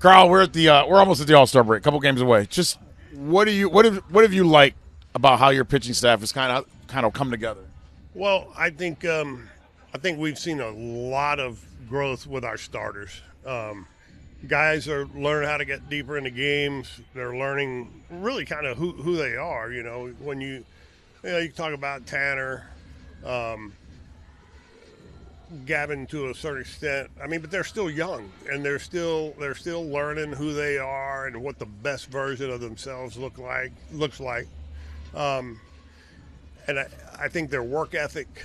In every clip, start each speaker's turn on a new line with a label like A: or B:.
A: Carl, we're almost at the All-Star break, a couple games away. Just what have you liked about how your pitching staff has kind of come together?
B: Well, I think we've seen a lot of growth with our starters. Guys are learning how to get deeper into games. They're learning really kind of who they are. When you talk about Tanner, Gavin to a certain extent. But they're still young, and they're still learning who they are and what the best version of themselves looks like. And I think their work ethic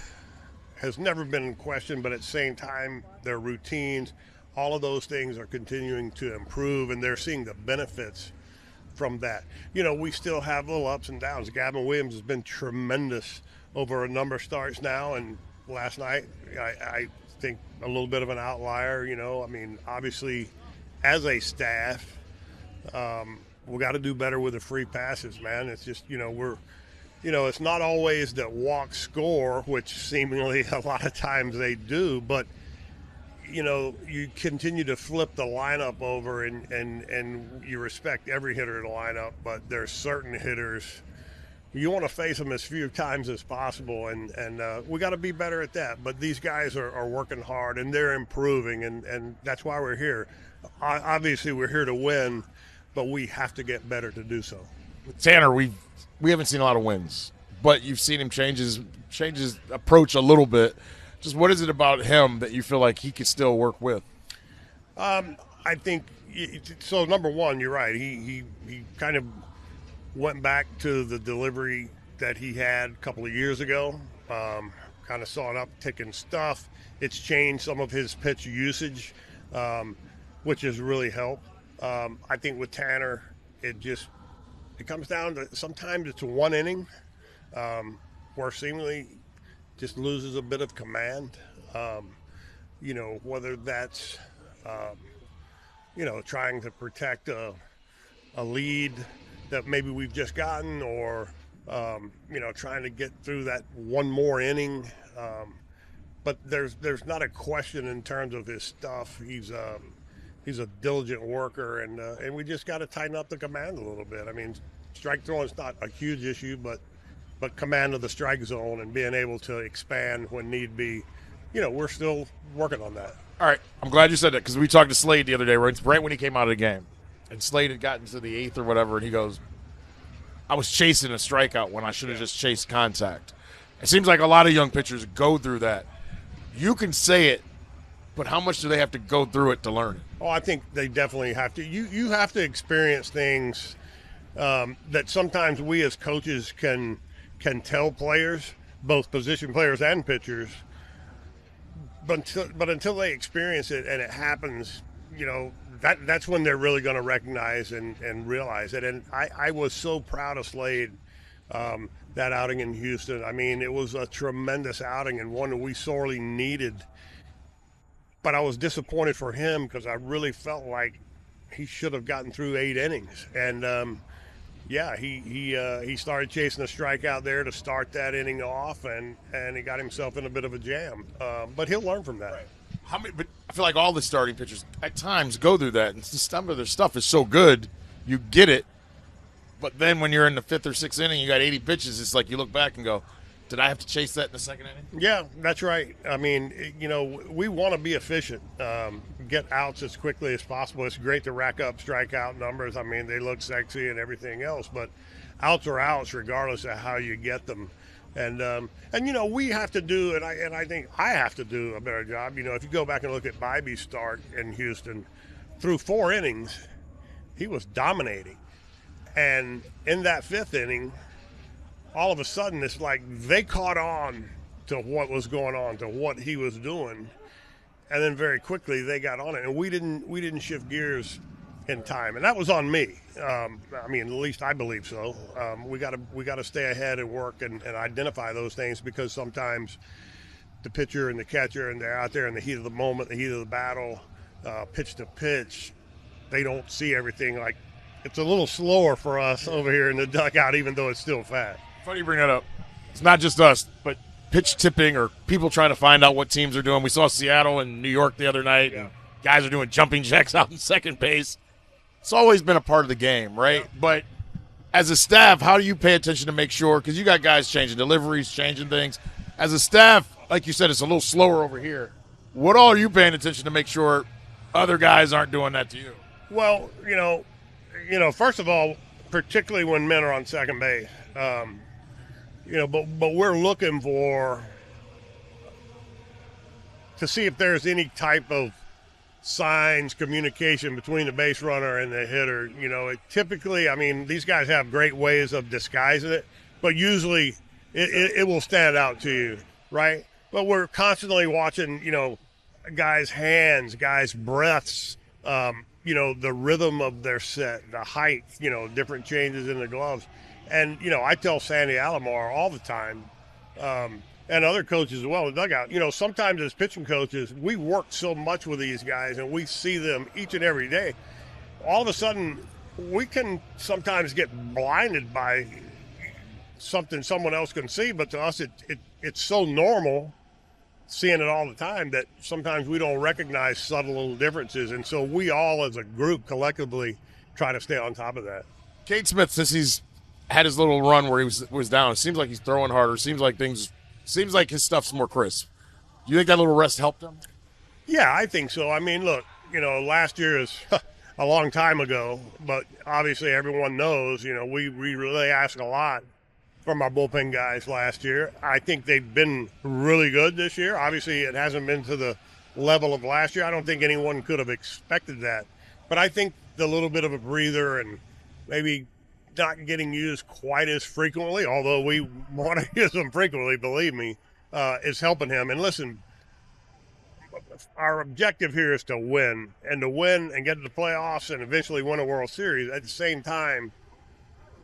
B: has never been in question, but at the same time, their routines, all of those things are continuing to improve, and they're seeing the benefits from that. We still have little ups and downs. Gavin Williams has been tremendous over a number of starts now, and last night I think a little bit of an outlier. Obviously, as a staff, we got to do better with the free passes, man. It's just it's not always that walks score, which seemingly a lot of times they do, but you continue to flip the lineup over and you respect every hitter in the lineup, but there's certain hitters you want to face them as few times as possible, and we got to be better at that. But these guys are working hard, and they're improving, and that's why we're here. Obviously, we're here to win, but we have to get better to do so.
A: Tanner, we haven't seen a lot of wins, but you've seen him change his approach a little bit. Just what is it about him that you feel like he could still work with?
B: I think so. Number one, you're right. He kind of went back to the delivery that he had a couple of years ago. Kind of saw an uptick in stuff. It's changed some of his pitch usage, which has really helped. I think with Tanner, it comes down to sometimes it's one inning where seemingly just loses a bit of command. Whether that's trying to protect a lead that maybe we've just gotten, or trying to get through that one more inning. But there's not a question in terms of his stuff. He's a diligent worker, and we just got to tighten up the command a little bit. Strike throwing is not a huge issue, but command of the strike zone and being able to expand when need be, we're still working on that.
A: All right, I'm glad you said that, because we talked to Slade the other day, right when he came out of the game. And Slade had gotten to the eighth or whatever, and he goes, I was chasing a strikeout when I should have just chased contact. It seems like a lot of young pitchers go through that. You can say it, but how much do they have to go through it to learn it?
B: Oh, I think they definitely have to. You have to experience things that sometimes we as coaches can tell players, both position players and pitchers, but until they experience it and it happens, that's when they're really going to recognize and realize it. And I was so proud of Slade, that outing in Houston. It was a tremendous outing and one that we sorely needed. But I was disappointed for him because I really felt like he should have gotten through 8 innings. And, he started chasing a strikeout there to start that inning off, and he got himself in a bit of a jam. But he'll learn from that.
A: Right. But I feel like all the starting pitchers at times go through that, and some of their stuff is so good, you get it. But then when you're in the 5th or 6th inning, you got 80 pitches, it's like you look back and go, did I have to chase that in the 2nd inning?
B: Yeah, that's right. We want to be efficient, get outs as quickly as possible. It's great to rack up strikeout numbers. They look sexy and everything else, but outs are outs regardless of how you get them. And we have to do, and I think I have to do a better job. If you go back and look at Bybee's start in Houston, through 4 innings, he was dominating. And in that 5th inning, all of a sudden it's like they caught on to what was going on, to what he was doing, and then very quickly they got on it, and we didn't shift gears in time, and that was on me. At least I believe so. We got to stay ahead and work and identify those things, because sometimes the pitcher and the catcher, and they're out there in the heat of the moment, the heat of the battle, pitch to pitch, they don't see everything. Like, it's a little slower for us over here in the dugout, even though it's still fast.
A: Funny you bring that up. It's not just us, but pitch tipping or people trying to find out what teams are doing. We saw Seattle and New York the other night. Yeah. And guys are doing jumping jacks out in second base. it's always been a part of the game, right?
B: Yeah.
A: But as a staff, how do you pay attention to make sure, because you got guys changing deliveries, changing things. As a staff, like you said, it's a little slower over here. What all are you paying attention to make sure other guys aren't doing that to you?
B: Well, first of all, particularly when men are on second base, but we're looking to see if there's any type of signs, communication between the base runner and the hitter. Typically, these guys have great ways of disguising it, but usually it will stand out to you, right? But we're constantly watching, guys' hands, guys' breaths, the rhythm of their set, the height, different changes in the gloves. And, I tell Sandy Alomar all the time, and other coaches as well in the dugout, sometimes as pitching coaches, we work so much with these guys and we see them each and every day. All of a sudden, we can sometimes get blinded by something someone else can see, but to us, it's so normal seeing it all the time that sometimes we don't recognize subtle little differences. And so we all as a group collectively try to stay on top of that.
A: Cade Smith, since he's had his little run where he was down, it seems like he's throwing harder. Seems like his stuff's more crisp. Do you think that little rest helped him?
B: Yeah, I think so. Look, last year is a long time ago, but obviously everyone knows, we really asked a lot from our bullpen guys last year. I think they've been really good this year. Obviously, it hasn't been to the level of last year. I don't think anyone could have expected that. But I think the little bit of a breather and maybe not getting used quite as frequently, although we want to use them frequently, believe me, is helping him. And listen, our objective here is to win and get to the playoffs and eventually win a World Series. At the same time,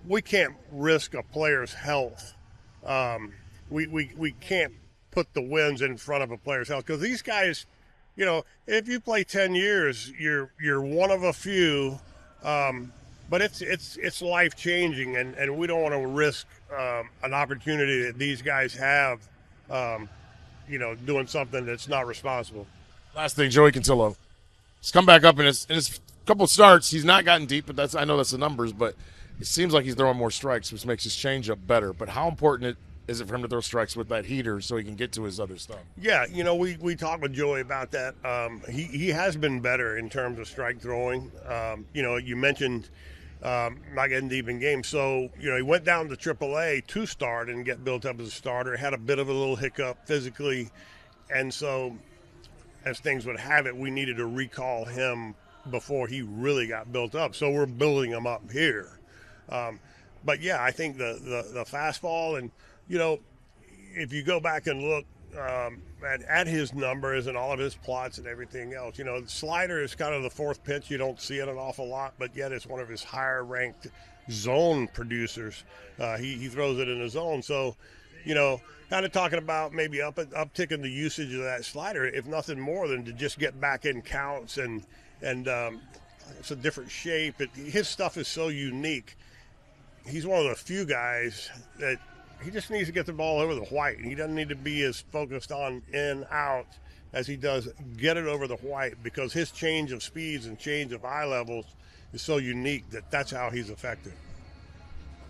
B: we can't risk a player's health. We can't put the wins in front of a player's health because these guys, if you play 10 years, you're one of a few. But it's life changing, and we don't want to risk an opportunity that these guys have, doing something that's not responsible.
A: Last thing, Joey Canillo. He's come back up in his couple of starts. He's not gotten deep, but I know that's the numbers, but it seems like he's throwing more strikes, which makes his changeup better. But how important is it for him to throw strikes with that heater so he can get to his other stuff?
B: Yeah, we talked with Joey about that. He has been better in terms of strike throwing. You mentioned not getting deep in games. So, he went down to AAA to start and get built up as a starter. Had a bit of a little hiccup physically. And so, as things would have it, we needed to recall him before he really got built up. So we're building him up here. But yeah, I think the fastball and, if you go back and look at his numbers and all of his plots and everything else, the slider is kind of the fourth pitch. You don't see it an awful lot, but yet it's one of his higher ranked zone producers. He throws it in the zone. So, kind of talking about maybe upticking the usage of that slider, if nothing more than to just get back in counts and it's a different shape. His stuff is so unique. He's one of the few guys that he just needs to get the ball over the white. He doesn't need to be as focused on in, out as he does get it over the white because his change of speeds and change of eye levels is so unique that's how he's effective.